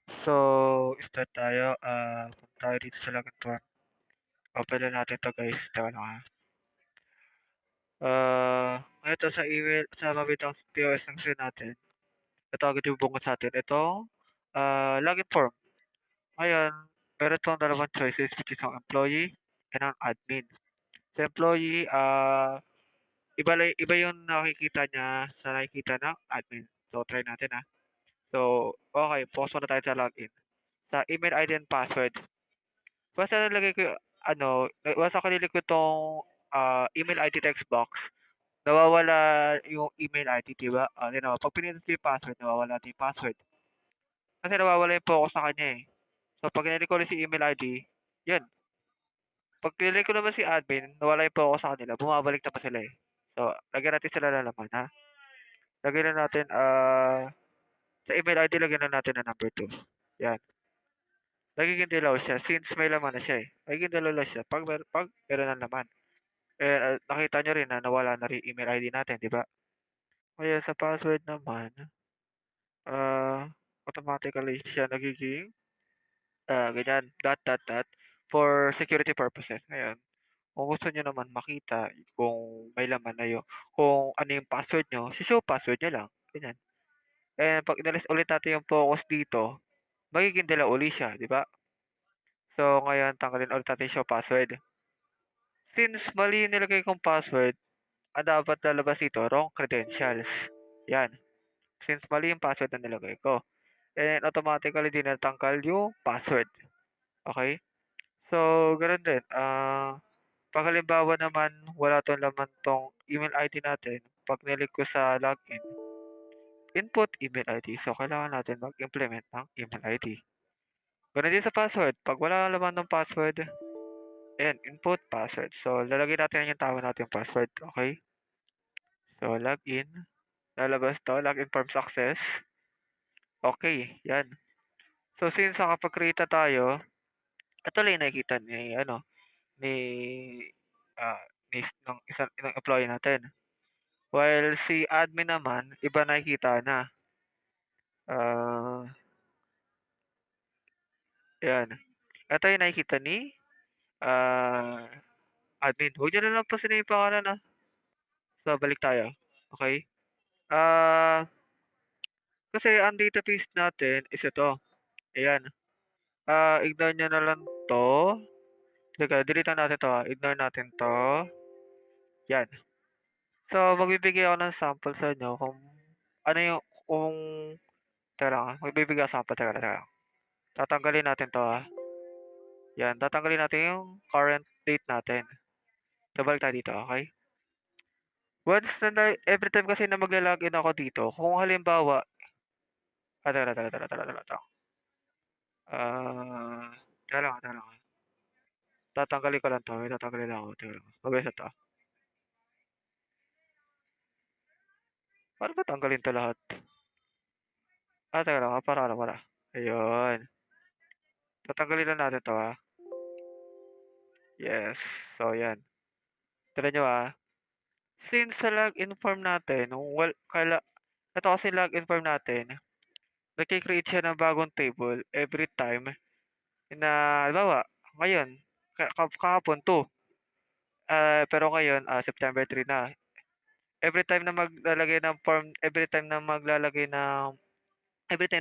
So, start tayo. Punta tayo dito sa login form. Open na natin to guys. Teka lang ha. Ito sa email, sa mabitang POS ng screen natin. Ito agad yung bungod sa atin. Itong login form. Ngayon, meron itong dalawang choices which is ang employee and ang admin. Sa employee, iba yung nakikita niya sa nakikita ng admin. So, try natin ha. So, okay. Focus muna tayo sa login. Sa email ID and password. Basta nalagay ko basta kinlik ko 'tong, email ID text box, nawawala yung email ID, 'di ba? Tignan mo 'pag pinindot ko yung password, nawawala din yung password. Kasi nawawala yung focus sa kanya, eh. So 'pag kinlik ko ulit si email ID, yun. 'Pag kinlik ko naman si admin, nawala yung focus sa kanila, bumabalik naman sila, eh. So, lagyan natin sila ng laman, ha. Lagyan na natin, sa email ID lagyan na natin ng number 2, 'yan. Nagiging dilaw siya since may laman na siya, eh. Magiging dilaw siya 'pag meron ng laman. Nakita niyo rin na nawala na rin email ID natin, 'di ba? Ngayon sa password naman, ah, automatically siya nagiging, ganyan, dot, for security purposes. Ngayon, kung gusto niyo naman makita kung may laman na kung ano yung password niyo, show password niyo lang, ganyan. And 'pag inalis ulit natin yung focus dito, magiging dilaw uli siya, 'di ba? So, ngayon tanggalin ulit natin show password. Since mali yung nilagay kong password, ang dapat lalabas dito, wrong credentials. 'Yan. Since mali yung password na nilagay ko. And automatically din natanggal yung password. Okay? So, gano'n din. 'Pag halimbawa naman wala 'tong laman 'tong email ID natin, 'pag nilik ko sa login, input email ID. So, kailangan natin mag-implement ng email ID. Gano'n din sa password. 'Pag wala laman ng password, ayan, input password. So, lalagay natin yung tama nating password. Okay? So, login. Lalabas 'to, login form success. Okay, 'yan. So, since nakapag-create na tayo, ito lang yung nakikita ni, ah, ng ng employee natin. While si admin naman, iba nakikita na. Ah, 'Yan. Ito yung nakikita ni, ah, admin. Huwag niyo na lang pansinin yung pangalan, So, balik tayo, okey? Ah, Kasi ang database natin is ito, ayan. Ignore niyo na lang 'to. Teka, deletean natin 'to, ignore natin 'to, 'yan. So, magbibigay ako ng sample sa inyo kung ano yung kung teka lang, magbibigay ako sample, teka lang. Tatanggalin natin 'to, 'Yan, tatanggalin natin yung current date natin. So, balik tayo dito, okey? Once every time kasi na maglo-login ako dito, kung halimbawa teka. Ah, teka lang, tatanggalin ko lang 'to, may tatanggalin lang ako, teka lang, mabilis lang 'to. Paano ba tanggalin 'to lahat? Teka lang, para. Ayun, tatanggalin lang natin 'to, Yes, so 'yan. Tignan niyo, since sa login form natin, ito kasi login form natin, nagke-create siya ng bagong table every time na halimbawa, ngayon, kahapon 2, pero ngayon, September 3 na. Every time na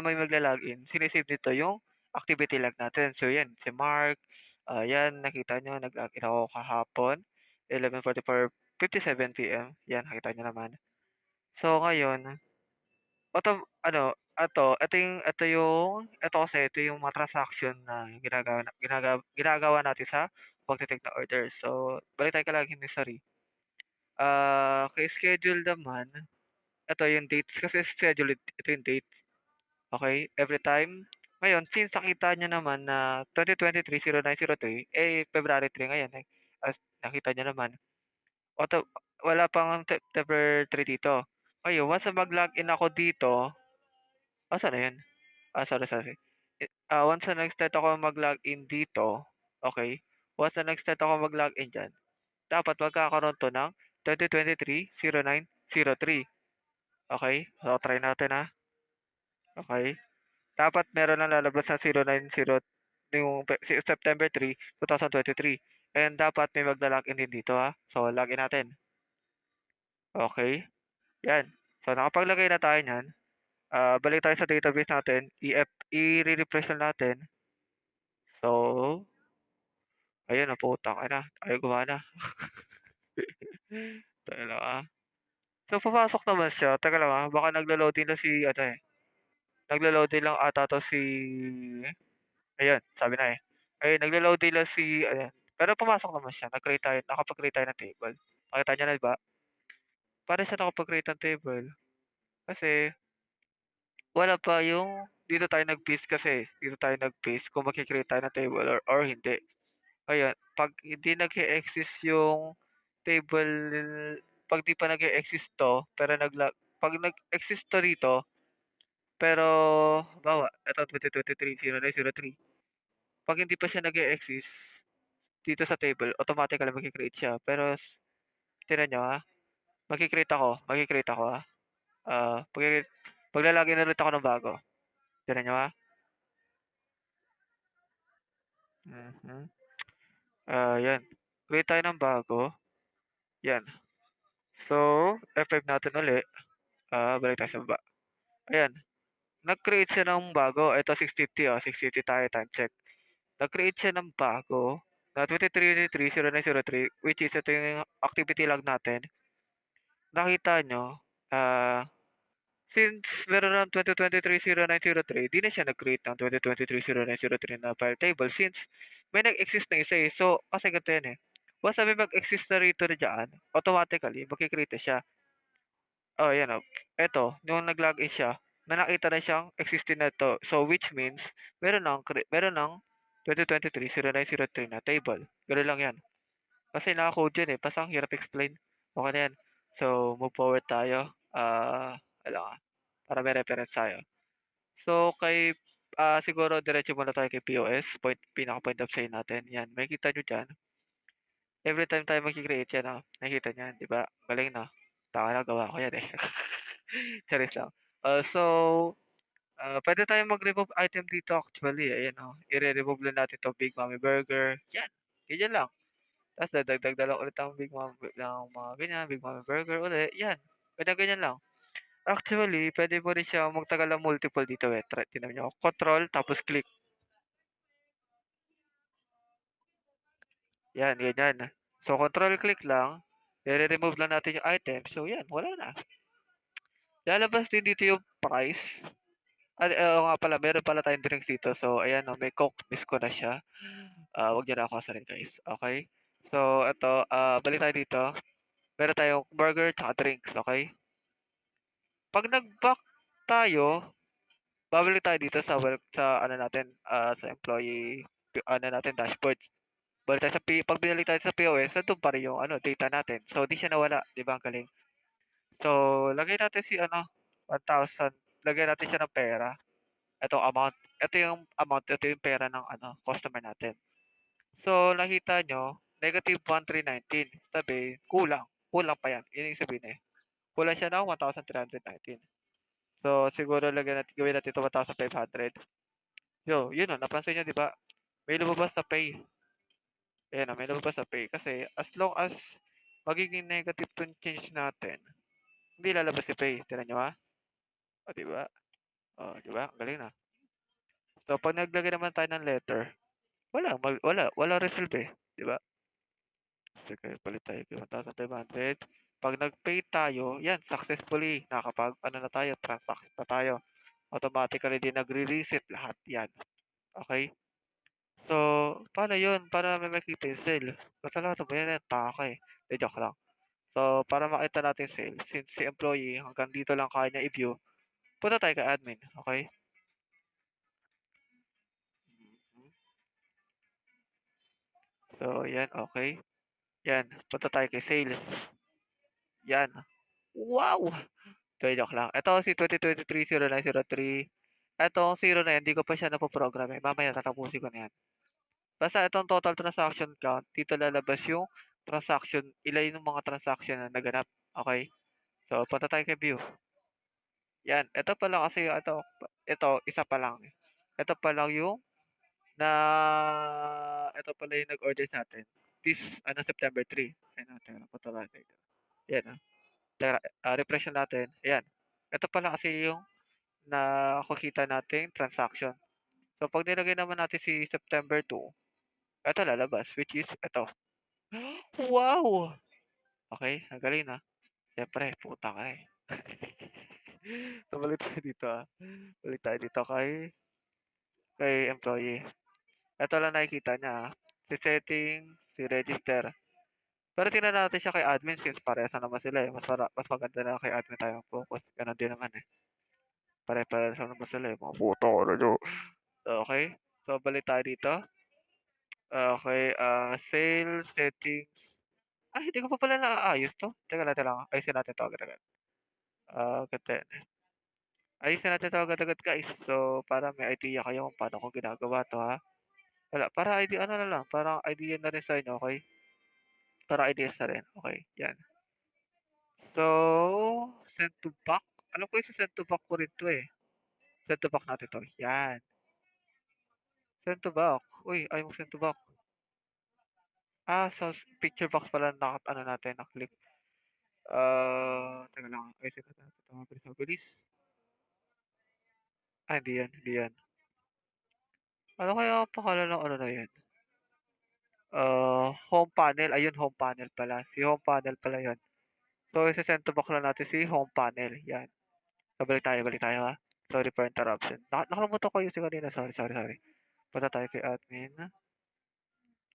may magla-login, sine-save nito yung activity log natin. So 'yan, si Mark, 'yan nakita niyo nag-login ako kahapon, 11:57 PM, 'yan nakita niyo naman. So ngayon, ito yung mga transaction na ginagawa natin sa pagte-take ng order. So, balik tayo kay login history. Kay schedule naman, ito yung dates kasi schedule ito yung date, okey? Every time. Ngayon since nakita niyo naman na 2023-09/03, February 3 ngayon, as nakita niyo naman, wala pang September 3 dito. Ngayon once na mag-login ako dito, saan na yun? Sorry. Once na nag-start ako mag-login dito, okey, once na nag-start ako mag-login diyan, dapat magkakaroon 'to ng 2023-09/03, okey? So, try natin, okey. dapat meron ng lalabas na 090 yung September 3, 2023. And dapat may magla-login din dito ha. So, login natin. Okay. Yan. So, nakapaglagay na tayo niyan. Balik tayo sa database natin. I-refresh na natin. So, ayun na putang ina. Ayaw gumana. Teka lang So, pumasok naman siya. Teka lang baka naglo-loading na si ano eh. Naglo-loading lang ata 'to si ayun, sabi na eh. Ayun, naglo-loading lang si ayan. Pero pumasok naman siya. Nakapag-create tayo ng table. Nakita niyo na 'di ba? Paano siya nakapag-create ng table? Kasi wala pa yung dito tayo nag-paste kasi. Dito tayo nag-paste kung magke-create tayo ng table or hindi. Ngayon, 'pag hindi nag-e-exist yung table, 'pag 'di pa nag-e-exist 'to, pero 'pag nag-exist 'to dito, pero halimbawa, eto 2023-0903, 'pag hindi pa siya nag-e-exist dito sa table, automatically magke-create siya. Pero tignan niyo magke-create ako magla-login ulit ako ng bago. Tignan niyo 'yan. 'Yan. Create tayo ng bago, 'yan. So, F5 natin uli, balik tayo sa baba. Ayan, nag-create siya ng bago. Ito 650 650 tayo, time check. Nag-create siya ng bago na 23-09-03, which is ito yung activity log natin. Nakita nyo, since meron ng 2023-09-03, di na siya nag-create ng 2023-09-03 na file table since may nag-exist na isa eh. So, kasi ganito yan eh. Once na may mag-exist na rito na dyan, automatically, magkikreate na siya. Oh, yan Eto, nung nag-login siya, may nakita na siyang existing na to. So, which means, meron ng 2023-09-03 na table. Gano'n lang yan. Kasi naka-code yun eh. Basta ang hirap explain. Okay na yan. So, move forward tayo. Para may reference tayo. So, siguro diretso muna tayo kay POS. Pinaka-point of sale natin. Yan, may kita nyo dyan. Every time tayo mag-create yan, nakikita nyo yan, di ba? Galing na. Taka na, gawa ko yan eh. Charis lang. Pwede tayong mag-remove item dito actually. Ayan i-remove lang natin to Big Mommy Burger. Yan. Ganyan lang. Tapos dadagdag na lang ulit ang Big Mommy ng mga ganyan, Big Mommy Burger ulit. Yan. Ganyan lang. Actually, pwede mo rin siya magtagal ng multiple dito eh. Tinan nyo. Control, tapos click. Yan, ganyan. So, control click lang. I-remove lang natin yung item. So, yan. Wala na. Lalabas din dito yung price. Oo nga pala, meron pala tayong drinks dito. So, ayan may Coke, miss ko na siya. Wag niyo na ako asarin guys. Okay? So, ito, balik tayo dito. Meron tayong burger tsaka drinks, okay? Pag nag-back tayo, babalik tayo dito sa ano natin, sa employee ano natin dashboard. Balik tayo pag binalik tayo sa POS, nandun pa rin yung data natin. So, di siya nawala, di ba? Ang galing. So, lagay natin si 1,000. Lagay natin siya ng pera. Itong amount. Ito yung amount, ito yung pera ng customer natin. So, nakita nyo, negative 1,319. Sabi, kulang. Kulang pa yan. Yun yung sabihin eh. Kulang siya ng 1,319. So, siguro gawin natin ito 1,500. So, yun napansin nyo, di ba? May lumabas sa pay. Ayan may lumabas sa pay. Kasi, as long as magiging negative tong change natin, hindi lalabas si pay. Tinan nyo O, di ba? O, di ba? Galing na. So, pag naglagay naman tayo ng letter, wala resolve eh. Di ba? Sige, palit tayo kay 1,500. Pag nag-pay tayo, yan, successfully, na tayo, transact na tayo. Automatically din nagre-reset lahat yan. Okay? So, paano yun? Para namin makita yung sale. Basta lahat ba yan, taka eh. Joke lang. So, para makita natin sale, since si employee, hanggang dito lang kaya niya i-view, punta tayo kay admin. Okay? So, yan, okay. Yan, punta tayo kay sales. Yan. Wow! Joke lang. Ito si 2023-09-03. Etong 0 na yan, hindi ko pa siya napoprogram eh. Mamaya tatapusin ko na yan. Basta itong total transaction count, dito lalabas yung transaction, ilan yung mga transaction na naganap. Okay? So, punta tayo kay view. Yan. Ito pa lang kasi, ito isa pa lang. Ito pa lang yung na ito pala yung nag-order sa'tin. This ano, September 3. Ayan natin, punta tayo dito. Yan, tara, refresh na natin, ayan. Ito pala kasi yung nakikita nating transaction. So, 'pag nilagay naman natin si September 2, eto lalabas, which is eto. Wow! Okey, ang galing, siyempre puta ka, eh. So, balik tayo dito, balik tayo dito kay employee. Eto lang nakikita niya, si setting, si register. Pero tingnan natin siya kay admin since parehas na naman sila, eh, mas maganda na kay admin tayo mag-focus, gano'n din naman, eh. Pare-parehas lang naman sila, eh, mga puta ka na diyan. Okey, so balik tayo dito. Okey, sales settings. Hindi ko pa pala naaayos 'to. Teka lang, ayusin natin 'to agad-agad. Ganito. Ayusin natin 'to agad-agad guys. So, para may idea kayo kung paano ko ginagawa 'to, Wala, para ano na lang, parang idea na rin sa inyo, okey? Para ideas na rin, okey, 'yan. So, send to back. Alam ko yung send to back ko rin 'to, eh. Send to back natin 'to, 'yan. Send to back. Uy, ayaw mag-send to back. So picture box pala ano natin, na-click. Teka lang, ayusin natin 'to mabilis. Hindi 'yan. Ano kaya ang pangalan ng ano na 'yan? Home panel. Ayun, home panel pala. Si home panel pala 'yun. So, ise-send to box lang natin si home panel, 'yan. So, balik tayo, Sorry for interruption. Nakalimutan ko ayusin kanina. Sorry. Punta tayo kay admin.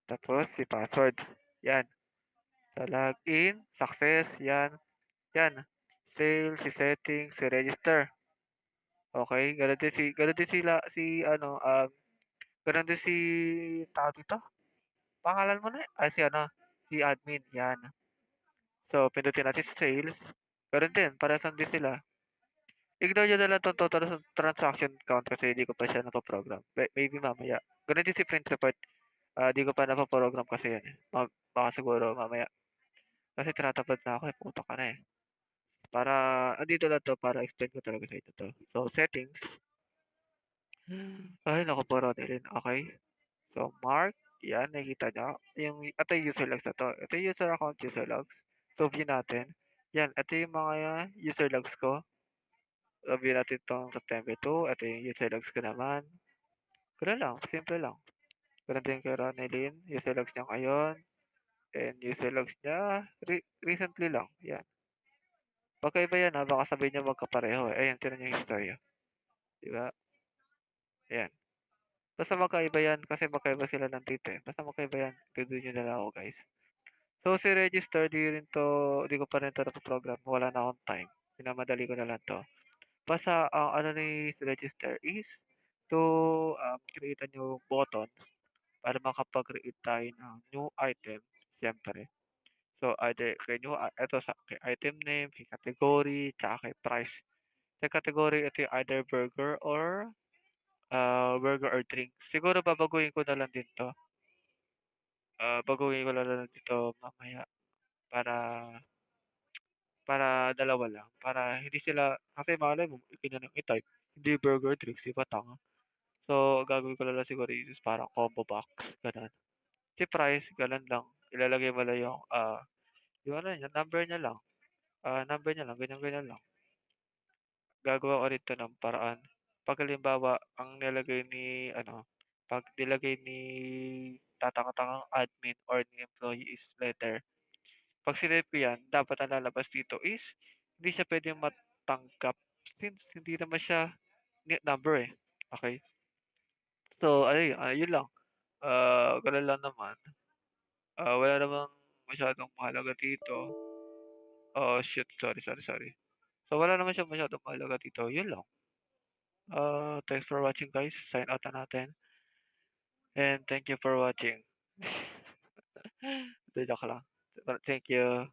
Tapos si password. 'Yan. So, login, success, 'yan. 'Yan. Sales, si settings, si register. Okay, gano'n din sila si ano, gano'n din si tawag dito, pangalan mo na, si ano, si admin, 'yan. So, pindutin natin sa sales, gano'n din, parehas lang din sila. Ignore niyo na lang 'tong total transaction count kasi hindi ko pa siya napa-program. Maybe mamaya. Gano'n din si print report, 'di ko pa napa-program kasi 'yan, eh. Baka siguro mamaya. Kasi tinatamad na ako, eh, putok ka na, eh. Para andito lang 'to para explain ko talaga sa inyo 'to. So, settings. Ay naku, po Ronelyn, okey. So, mark, 'yan nakikita niyo, ito yung user logs na 'to. Ito yung user account user logs. So, view natin. 'Yan, ito yung mga user logs ko. So, view natin 'tong September 2, ito yung user logs ko naman. Gano'n lang, simple lang. Gano'n din kay Ronelyn, user logs niya ngayon, and user logs niya recently lang, 'yan. Magkaiba 'yan, baka sabihin niyo magkapareho, eh. Ayan, tingnan niyo yung history, 'di ba? Ayan. Basta magkaiba 'yan kasi magkaiba sila ng date, eh. Basta magkaiba 'yan, biruin niyo na lang ako, guys. So, si register di ko pa rin 'to napo-program, wala na akong time, minamadali ko na lang 'to. Basta ang ano ni si register is to, create a new button para makapag-create tayo ng new item siyempre. So, either kay new eto kay item name, kay category, tsaka kay price. Sa category, ito yung either burger or drink. Siguro babaguhin ko na lang din 'to, baguhin ko na lang dito mamaya para dalawa lang, para hindi sila kasi malay mo ikinanong i-type, hindi burger drinks, 'di ba tanga? So, gagawin ko na lang siguro is parang combo box, gano'n. Si price gano'n lang, ilalagay mo lang yung ano niya, number niya lang, ganyan-ganyan lang. Gagawa ko rin 'to ng paraan, 'pag halimbawa ang nilagay ni ano, 'pag nilagay ni tatanga-tangang admin or ni employee is letter, 'pag sinet ko 'yan, dapat ang lalabas dito is hindi siya puwedeng matanggap since hindi naman siya number, eh, okey? So ayun, yun lang, gano'n lang naman. Wala namang masyadong mahalaga dito. Oh, shoot, sorry. So wala naman siyang masyadong mahalaga dito, yun lang. Thanks for watching guys, sign out na natin, and thank you for watching. 'Di, joke lang. Thank you.